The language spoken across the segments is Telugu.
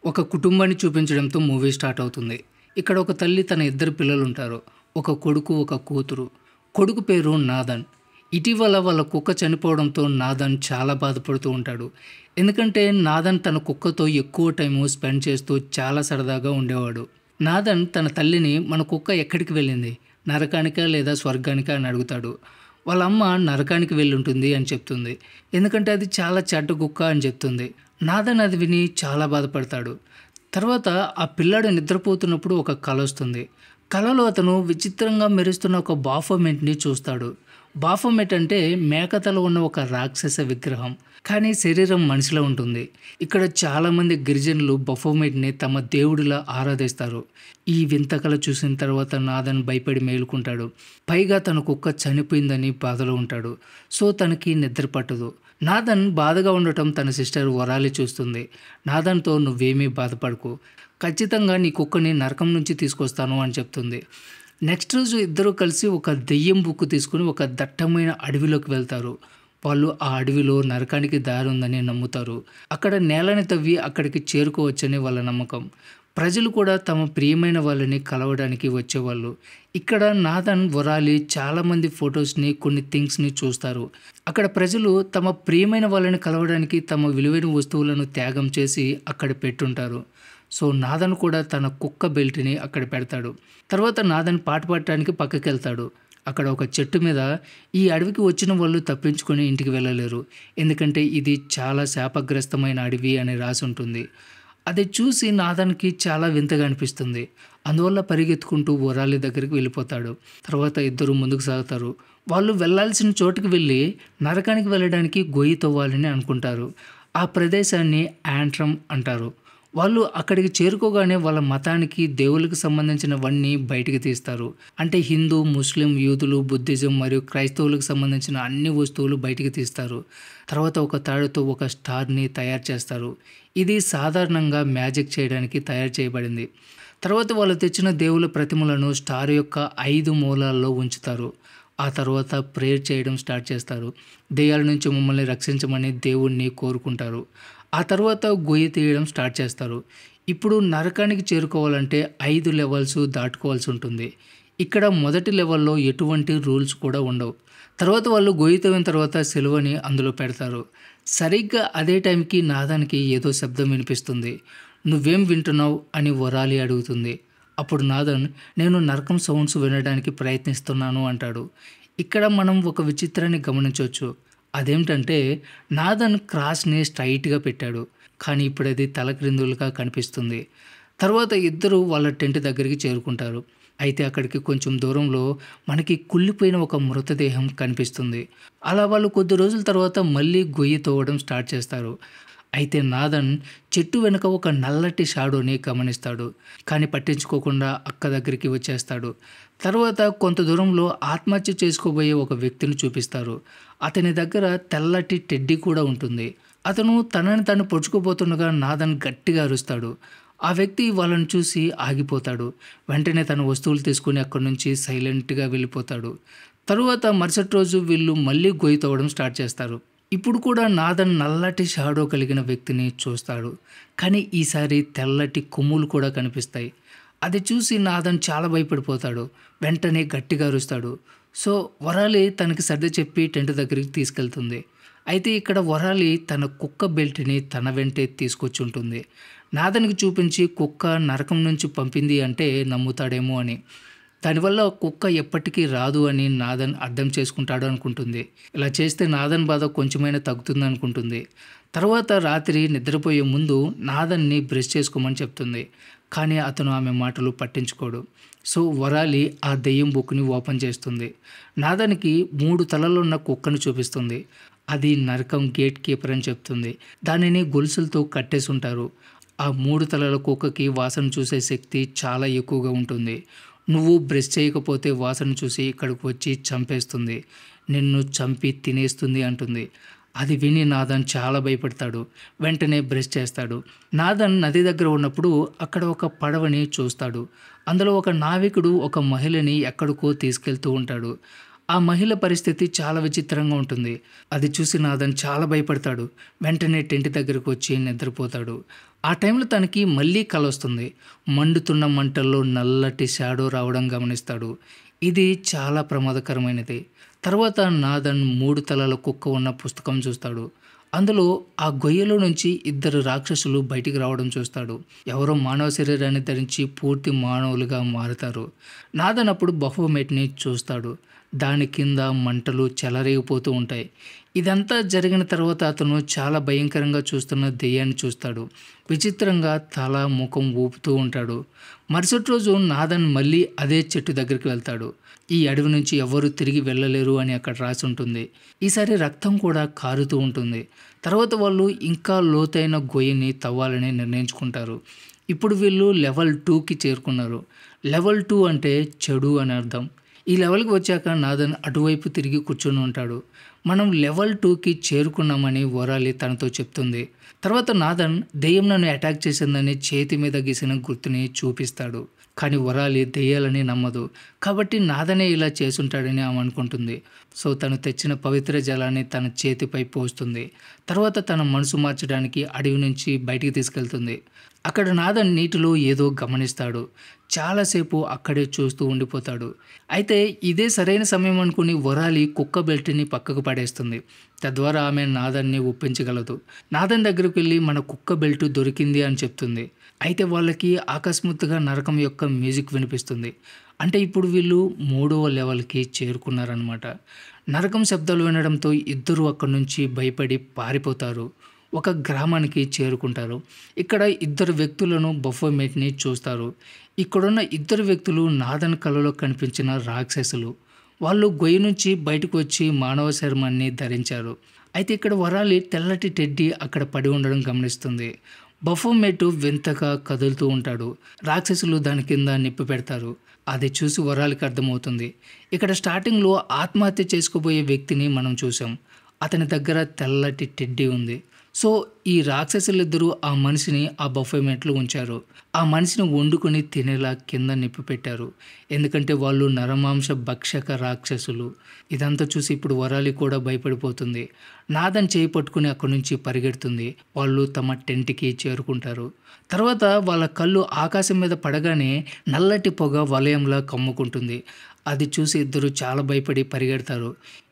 ఒక కుటుంబాన్ని చూపించడంతో మూవీ స్టార్ట్ అవుతుంది. ఇక్కడ ఒక తల్లి తన ఇద్దరు పిల్లలుంటారు. ఒక కొడుకు, ఒక కూతురు. కొడుకు పేరు నాదన్. ఇటీవల వాళ్ళ కుక్క చనిపోవడంతో నాదన్ చాలా బాధపడుతూ ఉంటాడు. ఎందుకంటే నాదన్ తన కుక్కతో ఎక్కువ టైము స్పెండ్ చేస్తూ చాలా సరదాగా ఉండేవాడు. నాదన్ తన తల్లిని మన కుక్క ఎక్కడికి వెళ్ళింది? నరకానికా లేదా స్వర్గానికా అని అడుగుతాడు. వాళ్ళ అమ్మ నరకానికి వెళ్ళుంటుంది అని చెప్తుంది. ఎందుకంటే అది చాలా చెడ్డ కుక్క అని చెప్తుంది. నాదన్ అది విని చాలా బాధపడతాడు. తర్వాత ఆ పిల్లాడు నిద్రపోతున్నప్పుడు ఒక కల వస్తుంది. కలలో అతను విచిత్రంగా మెరుస్తున్న ఒక బాఫోమెట్ని చూస్తాడు. బాఫోమెట్ అంటే మేకతల ఉన్న ఒక రాక్షస విగ్రహం, కానీ శరీరం మనిషిలో ఉంటుంది. ఇక్కడ చాలామంది గిరిజనులు బఫోమెట్ని తమ దేవుడిలా ఆరాధిస్తారు. ఈ వింత కల చూసిన తర్వాత నాదన్ భయపడి మేలుకుంటాడు. పైగా తన కుక్క చనిపోయిందని బాధలో ఉంటాడు. సో తనకి నిద్ర పట్టదు. నాదన్ బాధగా ఉండటం తన సిస్టర్ వరాలి చూస్తుంది. నాదన్తో నువ్వేమీ బాధపడకు, ఖచ్చితంగా నీ కుక్కని నరకం నుంచి తీసుకొస్తాను అని చెప్తుంది. నెక్స్ట్ రోజు ఇద్దరూ కలిసి ఒక దెయ్యం బుక్ తీసుకుని ఒక దట్టమైన అడవిలోకి వెళ్తారు. వాళ్ళు ఆ అడవిలో నరకానికి దారి ఉందని నమ్ముతారు. అక్కడ నేలని తవ్వి అక్కడికి చేరుకోవచ్చని వాళ్ళ నమ్మకం. ప్రజలు కూడా తమ ప్రియమైన వాళ్ళని కలవడానికి వచ్చేవాళ్ళు. ఇక్కడ నాదన్, వరాలి చాలామంది ఫొటోస్ని, కొన్ని థింగ్స్ని చూస్తారు. అక్కడ ప్రజలు తమ ప్రియమైన వాళ్ళని కలవడానికి తమ విలువైన వస్తువులను త్యాగం చేసి అక్కడ పెట్టుంటారు. సో నాదన్ కూడా తన కుక్క బెల్ట్ని అక్కడ పెడతాడు. తర్వాత నాదన్ పాట పాడటానికి పక్కకి వెళ్తాడు. అక్కడ ఒక చెట్టు మీద ఈ అడవికి వచ్చిన వాళ్ళు తప్పించుకొని ఇంటికి వెళ్ళలేరు, ఎందుకంటే ఇది చాలా శాపగ్రస్తమైన అడవి అని రాసి ఉంటుంది. అది చూసి నాదన్కి చాలా వింతగా అనిపిస్తుంది. అందువల్ల పరిగెత్తుకుంటూ వరాలి దగ్గరికి వెళ్ళిపోతాడు. తర్వాత ఇద్దరు ముందుకు సాగుతారు. వాళ్ళు వెళ్ళాల్సిన చోటుకి వెళ్ళి నరకానికి వెళ్ళడానికి గొయ్యి తవ్వాలని అనుకుంటారు. ఆ ప్రదేశాన్ని యాంట్రమ్ అంటారు. వాళ్ళు అక్కడికి చేరుకోగానే వాళ్ళ మతానికి, దేవుళ్ళకి సంబంధించినవన్నీ బయటికి తీస్తారు. అంటే హిందూ, ముస్లిం, యూదులు, బుద్ధిజం మరియు క్రైస్తవులకు సంబంధించిన అన్ని వస్తువులు బయటికి తీస్తారు. తర్వాత ఒక తాడుతో ఒక స్టార్ని తయారు చేస్తారు. ఇది సాధారణంగా మ్యాజిక్ చేయడానికి తయారు చేయబడింది. తర్వాత వాళ్ళు తెచ్చిన దేవుళ్ళ ప్రతిమలను స్టార్ యొక్క 5 మూలాల్లో ఉంచుతారు. ఆ తర్వాత ప్రేయర్ చేయడం స్టార్ట్ చేస్తారు. దెయ్యాల నుంచి మమ్మల్ని రక్షించమని దేవుణ్ణి కోరుకుంటారు. ఆ తర్వాత గొయ్యి తీయడం స్టార్ట్ చేస్తారు. ఇప్పుడు నరకానికి చేరుకోవాలంటే 5 లెవెల్స్ దాటుకోవాల్సి ఉంటుంది. ఇక్కడ మొదటి లెవెల్లో ఎటువంటి రూల్స్ కూడా ఉండవు. తర్వాత వాళ్ళు గొయ్యి తవ్విన తర్వాత సిలువని అందులో పెడతారు. సరిగ్గా అదే టైంకి నాదానికి ఏదో శబ్దం వినిపిస్తుంది. నువ్వేం వింటున్నావు అని వరాలి అడుగుతుంది. అప్పుడు నాదన్, నేను నరకం సౌండ్స్ వినడానికి ప్రయత్నిస్తున్నాను అంటాడు. ఇక్కడ మనం ఒక విచిత్రాన్ని గమనించవచ్చు. అదేమిటంటే నాదన్ క్రాస్ని స్ట్రైట్గా పెట్టాడు, కానీ ఇప్పుడు అది తలక్రిందులుగా కనిపిస్తుంది. తర్వాత ఇద్దరు వాళ్ళ టెంట్ దగ్గరికి చేరుకుంటారు. అయితే అక్కడికి కొంచెం దూరంలో మనకి కుళ్ళిపోయిన ఒక మృతదేహం కనిపిస్తుంది. అలా వాళ్ళు కొద్ది రోజుల తర్వాత మళ్ళీ గొయ్యి తవ్వడం స్టార్ట్ చేస్తారు. అయితే నాదన్ చెట్టు వెనుక ఒక నల్లటి షాడోని గమనిస్తాడు, కానీ పట్టించుకోకుండా అక్క దగ్గరికి వచ్చేస్తాడు. తర్వాత కొంత దూరంలో ఆత్మహత్య చేసుకోబోయే ఒక వ్యక్తిని చూపిస్తారు. అతని దగ్గర తెల్లటి టెడ్డీ కూడా ఉంటుంది. అతను తనని తను పొడుచుకోబోతుండగా నాదన్ గట్టిగా అరుస్తాడు. ఆ వ్యక్తి వాళ్ళని చూసి ఆగిపోతాడు. వెంటనే తన వస్తువులు తీసుకుని అక్కడి నుంచి సైలెంట్గా వెళ్ళిపోతాడు. తరువాత మరుసటి రోజు వీళ్ళు మళ్ళీ గొయ్యి తవ్వడం స్టార్ట్ చేస్తారు. ఇప్పుడు కూడా నాదన్ నల్లటి షాడో కలిగిన వ్యక్తిని చూస్తాడు, కానీ ఈసారి తెల్లటి కొమ్ములు కూడా కనిపిస్తాయి. అది చూసి నాదన్ చాలా భయపడిపోతాడు. వెంటనే గట్టిగా అరుస్తాడు. సో వరాలి తనకి సర్ది చెప్పి టెంట్ దగ్గరికి తీసుకెళ్తుంది. అయితే ఇక్కడ వరాలి తన కుక్క బెల్ట్ని తన వెంటే తీసుకొచ్చి ఉంటుంది. నాదన్కి చూపించి కుక్క నరకం నుంచి పంపింది అంటే నమ్ముతాడేమో అని. దానివల్ల కుక్క ఎప్పటికీ రాదు అని నాదన్ అర్థం చేసుకుంటాడు అనుకుంటుంది. ఇలా చేస్తే నాదన్ బాధ కొంచెమైనా తగ్గుతుంది అనుకుంటుంది. తర్వాత రాత్రి నిద్రపోయే ముందు నాదన్ని బ్రష్ చేసుకోమని చెప్తుంది, కానీ అతను ఆమె మాటలు పట్టించుకోడు. సో వరాలి ఆ దెయ్యం బుక్ని ఓపెన్ చేస్తుంది. నాదన్కి 3 తలలున్న కుక్కను చూపిస్తుంది. అది నరకం గేట్ కీపర్ అని చెప్తుంది. దానిని గొలుసులతో కట్టేసి ఉంటారు. ఆ 3 తలల కుక్కకి వాసన చూసే శక్తి చాలా ఎక్కువగా ఉంటుంది. నువ్వు బ్రష్ చేయకపోతే వాసన చూసి ఇక్కడికి వచ్చి చంపేస్తుంది, నిన్ను చంపి తినేస్తుంది అంటుంది. అది విని నాదన్ చాలా భయపడతాడు. వెంటనే బ్రష్ చేస్తాడు. నాదన్ నది దగ్గర ఉన్నప్పుడు అక్కడ ఒక పడవని చూస్తాడు. అందులో ఒక నావికుడు ఒక మహిళని ఎక్కడికో తీసుకెళ్తూ ఉంటాడు. ఆ మహిళ పరిస్థితి చాలా విచిత్రంగా ఉంటుంది. అది చూసి నాదన్ చాలా భయపడతాడు. వెంటనే టెంట్ దగ్గరకు వచ్చి నిద్రపోతాడు. ఆ టైంలో తనకి మళ్ళీ కలొస్తుంది. మండుతున్న మంటల్లో నల్లటి షాడో రావడం గమనిస్తాడు. ఇది చాలా ప్రమాదకరమైనది. తర్వాత నాదన్ 3 తలల కుక్క ఉన్న పుస్తకం చూస్తాడు. అందులో ఆ గొయ్యలో నుంచి ఇద్దరు రాక్షసులు బయటికి రావడం చూస్తాడు. ఎవరో మానవ శరీరాన్ని ధరించి పూర్తి మానవులుగా మారుతారు. నాదన్ అప్పుడు బఫోమెట్‌ని చూస్తాడు. దాని కింద మంటలు చెలరేగిపోతూ ఉంటాయి. ఇదంతా జరిగిన తర్వాత అతను చాలా భయంకరంగా చూస్తున్న దెయ్యాన్ని చూస్తాడు. విచిత్రంగా తల, ముఖం ఊపుతూ ఉంటాడు. మరుసటి రోజు నాదన్ మళ్ళీ అదే చెట్టు దగ్గరికి వెళ్తాడు. ఈ అడవి నుంచి ఎవ్వరూ తిరిగి వెళ్ళలేరు అని అక్కడ రాసి ఉంటుంది. ఈసారి రక్తం కూడా కారుతూ ఉంటుంది. తర్వాత వాళ్ళు ఇంకా లోతైన గొయ్యిని తవ్వాలని నిర్ణయించుకుంటారు. ఇప్పుడు వీళ్ళు లెవెల్ 2కి చేరుకున్నారు. లెవెల్ 2 అంటే చెడు అని అర్థం. ఈ లెవెల్‌కి వచ్చాక నాదన్ అటువైపు తిరిగి కూర్చొని ఉంటాడు. మనం లెవెల్ 2కి చేరుకున్నామని వరాలి తనతో చెప్తుంది. తర్వాత నాదన్ దెయ్యం నన్ను అటాక్ చేసిందని చేతి మీద గీసిన గుర్తుని చూపిస్తాడు. కానీ వరాలి దెయ్యాలని నమ్మదు. కాబట్టి నాదనే ఇలా చేసుంటాడని ఆమె అనుకుంటుంది. సో తను తెచ్చిన పవిత్ర జలాన్ని తన చేతిపై పోస్తుంది. తర్వాత తన మనసు మార్చడానికి అడవి నుంచి బయటికి తీసుకెళ్తుంది. అక్కడ నాదన్ నీటిలో ఏదో గమనిస్తాడు. చాలాసేపు అక్కడే చూస్తూ ఉండిపోతాడు. అయితే ఇదే సరైన సమయం అనుకుని వరాలి కుక్క బెల్ట్‌ని పక్కకు పడేస్తుంది. తద్వారా ఆమె నాదన్‌ని ఒప్పించగలదు. నాదన్ దగ్గరికి వెళ్ళి మన కుక్క బెల్ట్ దొరికింది అని చెప్తుంది. అయితే వాళ్ళకి అకస్మాత్తుగా నరకం యొక్క మ్యూజిక్ వినిపిస్తుంది. అంటే ఇప్పుడు వీళ్ళు 3వ లెవెల్‌కి చేరుకున్నారనమాట. నరకం శబ్దాలు వినడంతో ఇద్దరూ అక్కడి నుంచి భయపడి పారిపోతారు. ఒక గ్రామానికి చేరుకుంటారు. ఇక్కడ ఇద్దరు వ్యక్తులను బఫోమెట్‌ని చూస్తారు. ఇక్కడున్న ఇద్దరు వ్యక్తులు నాదన్ కలలో కనిపించిన రాక్షసులు. వాళ్ళు గొయ్యి నుంచి బయటకు వచ్చి మానవ చర్మాన్ని ధరించారు. అయితే ఇక్కడ వరాలి తెల్లటి టెడ్డీ అక్కడ పడి ఉండడం గమనిస్తుంది. బఫోమెట్ వింతగా కదులుతూ ఉంటాడు. రాక్షసులు దాని కింద నిప్పు పెడతారు. అది చూసి వరాలికి అర్థమవుతుంది. ఇక్కడ స్టార్టింగ్‌లో ఆత్మహత్య చేసుకోబోయే వ్యక్తిని మనం చూసాం. అతని దగ్గర తెల్లటి టెడ్డీ ఉంది. సో ఈ రాక్షసులిద్దరూ ఆ మనిషిని ఆ బఫోమెట్‌లో ఉంచారు. ఆ మనిషిని వండుకొని తినేలా కింద నిప్పు పెట్టారు. ఎందుకంటే వాళ్ళు నరమాంస భక్షక రాక్షసులు. ఇదంతా చూసి ఇప్పుడు వరాలి కూడా భయపడిపోతుంది. నాదన్ చేయి పట్టుకుని అక్కడి నుంచి పరిగెడుతుంది. వాళ్ళు తమ టెంట్‌కి చేరుకుంటారు. తర్వాత వాళ్ళ కళ్ళు ఆకాశం మీద పడగానే నల్లటి పొగ వలయంలా కమ్ముకుంటుంది. అది చూసి ఇద్దరు చాలా భయపడి పరిగెడతారు.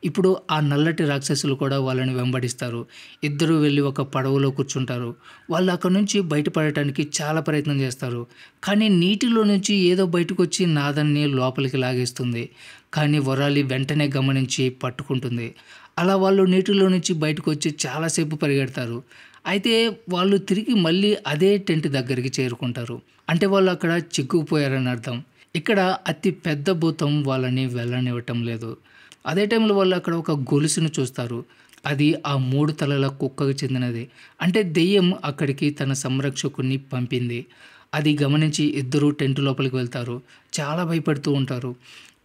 ఇప్పుడు ఆ నల్లటి రాక్షసులు కూడా వాళ్ళని వెంబడిస్తారు. ఇద్దరూ వెళ్ళి ఒక పడవలో కూర్చుంటారు. వాళ్ళు అక్కడి నుంచి బయటపడటానికి చాలా ప్రయత్నం చేస్తారు. కానీ నీటిలో నుంచి ఏదో బయటకొచ్చి నాదన్ని లోపలికి లాగేస్తుంది. కానీ వరాలి వెంటనే గమనించి పట్టుకుంటుంది. అలా వాళ్ళు నీటిలో నుంచి బయటకు వచ్చి చాలాసేపు పరిగెడతారు. అయితే వాళ్ళు తిరిగి మళ్ళీ అదే టెంట్ దగ్గరికి చేరుకుంటారు. అంటే వాళ్ళు అక్కడ చిక్కుకుపోయారని అర్థం. ఇక్కడ అతి పెద్ద భూతం వాళ్ళని వెళ్ళనివ్వటం లేదు. అదే టైంలో వాళ్ళు అక్కడ ఒక గొలుసును చూస్తారు. అది ఆ 3 తలల కుక్కకు చెందినది. అంటే దెయ్యం అక్కడికి తన సంరక్షకుడిని పంపింది. అది గమనించి ఇద్దరూ టెంట్ లోపలికి వెళ్తారు. చాలా భయపడుతూ ఉంటారు.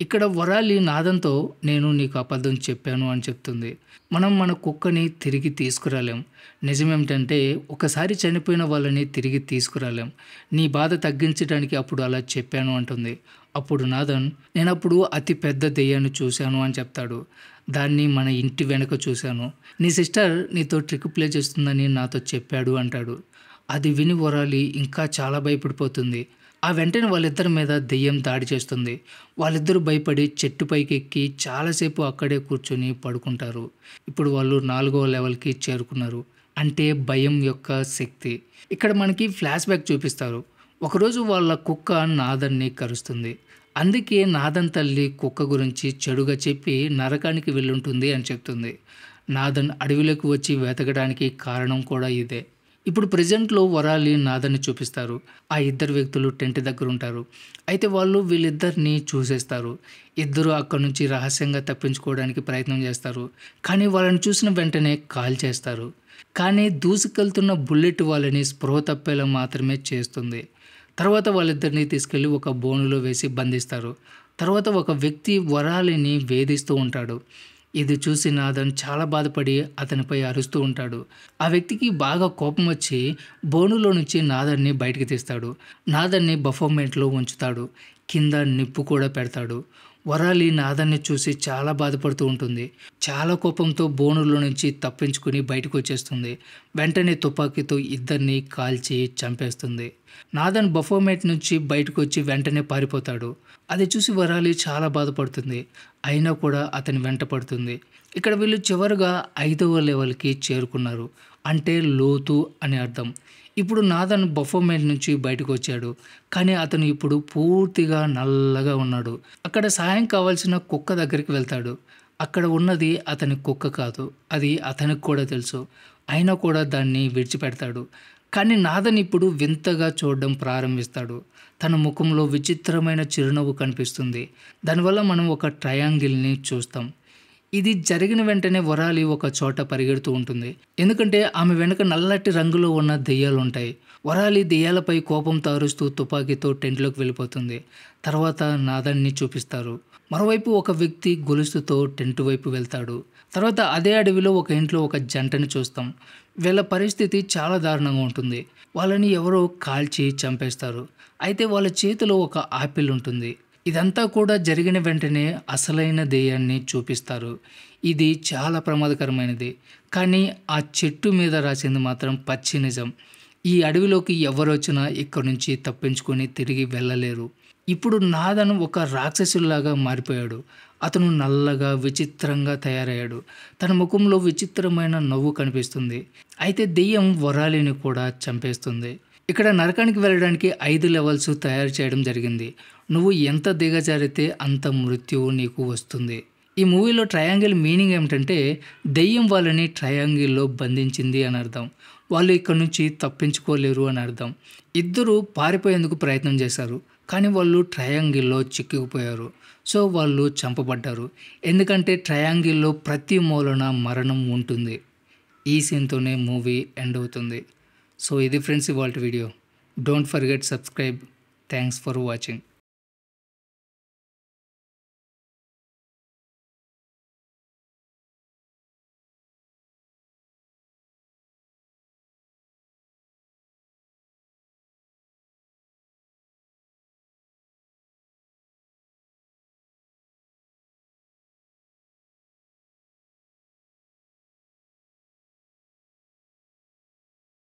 ఇక్కడ వరాలి నాదన్‌తో నేను నీకు అబద్ధం చెప్పాను అని చెప్తుంది. మనం మన కుక్కని తిరిగి తీసుకురాలేం. నిజమేమిటంటే ఒకసారి చనిపోయిన వాళ్ళని తిరిగి తీసుకురాలేం. నీ బాధ తగ్గించడానికి అప్పుడు అలా చెప్పాను అంటుంది. అప్పుడు నాదన్ నేనప్పుడు అతి పెద్ద దెయ్యాన్ని చూశాను అని చెప్తాడు. దాన్ని మన ఇంటి వెనక చూశాను. నీ సిస్టర్ నీతో ట్రిక్ ప్లే చేస్తుందని నాతో చెప్పాడు అంటాడు. అది విని వరాలి ఇంకా చాలా భయపడిపోతుంది. ఆ వెంటనే వాళ్ళిద్దరి మీద దెయ్యం దాడి చేస్తుంది. వాళ్ళిద్దరూ భయపడి చెట్టు పైకి ఎక్కి చాలాసేపు అక్కడే కూర్చొని పడుకుంటారు. ఇప్పుడు వాళ్ళు 4వ లెవెల్‌కి చేరుకున్నారు. అంటే భయం యొక్క శక్తి. ఇక్కడ మనకి ఫ్లాష్ బ్యాక్ చూపిస్తారు. ఒకరోజు వాళ్ళ కుక్క నాదన్‌ని కరుస్తుంది. అందుకే నాదన్ తల్లి కుక్క గురించి చెడుగా చెప్పి నరకానికి వెళ్ళుంటుంది అని చెప్తుంది. నాదన్ అడవిలోకి వచ్చి వెతకడానికి కారణం కూడా ఇదే. ఇప్పుడు ప్రెజెంట్‌లో వరాలి నాదన్‌ని చూపిస్తారు. ఆ ఇద్దరు వ్యక్తులు టెంట్ దగ్గర ఉంటారు. అయితే వాళ్ళు వీళ్ళిద్దరిని చూసేస్తారు. ఇద్దరు అక్కడి నుంచి రహస్యంగా తప్పించుకోవడానికి ప్రయత్నం చేస్తారు. కానీ వాళ్ళని చూసిన వెంటనే కాల్చేస్తారు. కానీ దూసుకెళ్తున్న బుల్లెట్ వాళ్ళని స్పృహ తప్పేలా మాత్రమే చేస్తుంది. తర్వాత వాళ్ళిద్దరిని తీసుకెళ్ళి ఒక బోనులో వేసి బంధిస్తారు. తర్వాత ఒక వ్యక్తి వరాలిని వేధిస్తూ ఉంటాడు. ఇది చూసి నాదన్ చాలా బాధపడి అతనిపై అరుస్తూ ఉంటాడు. ఆ వ్యక్తికి బాగా కోపం వచ్చి బోనులో నుంచి నాదన్ని బయటికి తీస్తాడు. నాదన్ని బఫోమెట్‌లో ఉంచుతాడు. కింద నిప్పు కూడా పెడతాడు. వరాలి నాదన్ని చూసి చాలా బాధపడుతూ ఉంటుంది. చాలా కోపంతో బోనులో నుంచి తప్పించుకుని బయటకు వచ్చేస్తుంది. వెంటనే తుపాకీతో ఇద్దరిని కాల్చి చంపేస్తుంది. నాదన్ బఫోమేట్ నుంచి బయటకు వచ్చి వెంటనే పారిపోతాడు. అది చూసి వరాలి చాలా బాధపడుతుంది. అయినా కూడా అతని వెంట పడుతుంది. ఇక్కడ వీళ్ళు చివరిగా 5వ లెవెల్కి చేరుకున్నారు. అంటే లోతు అని అర్థం. ఇప్పుడు నాదన్ బఫోమేట్ నుంచి బయటకు వచ్చాడు. కానీ అతను ఇప్పుడు పూర్తిగా నల్లగా ఉన్నాడు. అక్కడ సాయం కావాల్సిన కుక్క దగ్గరికి వెళ్తాడు. అక్కడ ఉన్నది అతని కుక్క కాదు. అది అతనికి కూడా తెలుసు. అయినా కూడా దాన్ని విడిచిపెడతాడు. కానీ నాదన్ ఇప్పుడు వింతగా చూడడం ప్రారంభిస్తాడు. తన ముఖంలో విచిత్రమైన చిరునవ్వు కనిపిస్తుంది. దానివల్ల మనం ఒక ట్రయాంగిల్ని చూస్తాం. ఇది జరిగిన వెంటనే వరాలి ఒక చోట పరిగెడుతూ ఉంటుంది. ఎందుకంటే ఆమె వెనుక నల్లటి రంగులో ఉన్న దెయ్యాలు ఉంటాయి. వరాలి దెయ్యాలపై కోపంతో అరుస్తూ తుపాకీతో టెంట్లోకి వెళ్ళిపోతుంది. తర్వాత నాదన్ని చూపిస్తారు. మరోవైపు ఒక వ్యక్తి గొలుసుతో టెంట్ వైపు వెళ్తాడు. తర్వాత అదే అడవిలో ఒక ఇంట్లో ఒక జంటని చూస్తాం. వీళ్ళ పరిస్థితి చాలా దారుణంగా ఉంటుంది. వాళ్ళని ఎవరో కాల్చి చంపేస్తారు. అయితే వాళ్ళ చేతిలో ఒక ఆపిల్ ఉంటుంది. ఇదంతా కూడా జరిగిన వెంటనే అసలైన దెయ్యాన్ని చూపిస్తారు. ఇది చాలా ప్రమాదకరమైనది. కానీ ఆ చెట్టు మీద రాసింది మాత్రం పచ్చి నిజం. ఈ అడవిలోకి ఎవరొచ్చినా ఇక్కడి నుంచి తప్పించుకొని తిరిగి వెళ్ళలేరు. ఇప్పుడు నాదన్ ఒక రాక్షసుల్లాగా మారిపోయాడు. అతను నల్లగా విచిత్రంగా తయారయ్యాడు. తన ముఖంలో విచిత్రమైన నవ్వు కనిపిస్తుంది. అయితే దెయ్యం వరాలిని కూడా చంపేస్తుంది. ఇక్కడ నరకానికి వెళ్ళడానికి 5 లెవెల్స్ తయారు చేయడం జరిగింది. నువ్వు ఎంత దిగజారితే అంత మృత్యువు నీకు వస్తుంది. ఈ మూవీలో ట్రయాంగిల్ మీనింగ్ ఏమిటంటే దెయ్యం వాళ్ళని ట్రయాంగిల్లో బంధించింది అని అర్థం. వాళ్ళు ఇక్కడ నుంచి తప్పించుకోలేరు అని అర్థం. ఇద్దరు పారిపోయేందుకు ప్రయత్నం చేశారు. కానీ వాళ్ళు ట్రయాంగిల్లో చిక్కుకుపోయారు. సో వాళ్ళు చంపబడ్డారు. ఎందుకంటే ట్రయాంగిల్లో ప్రతి మూలన మరణం ఉంటుంది. ఈ సీన్తోనే మూవీ ఎండ్ అవుతుంది. సో ఇది ఫ్రెండ్స్ ఇవాల్టి video. Don't forget subscribe. Thanks for watching.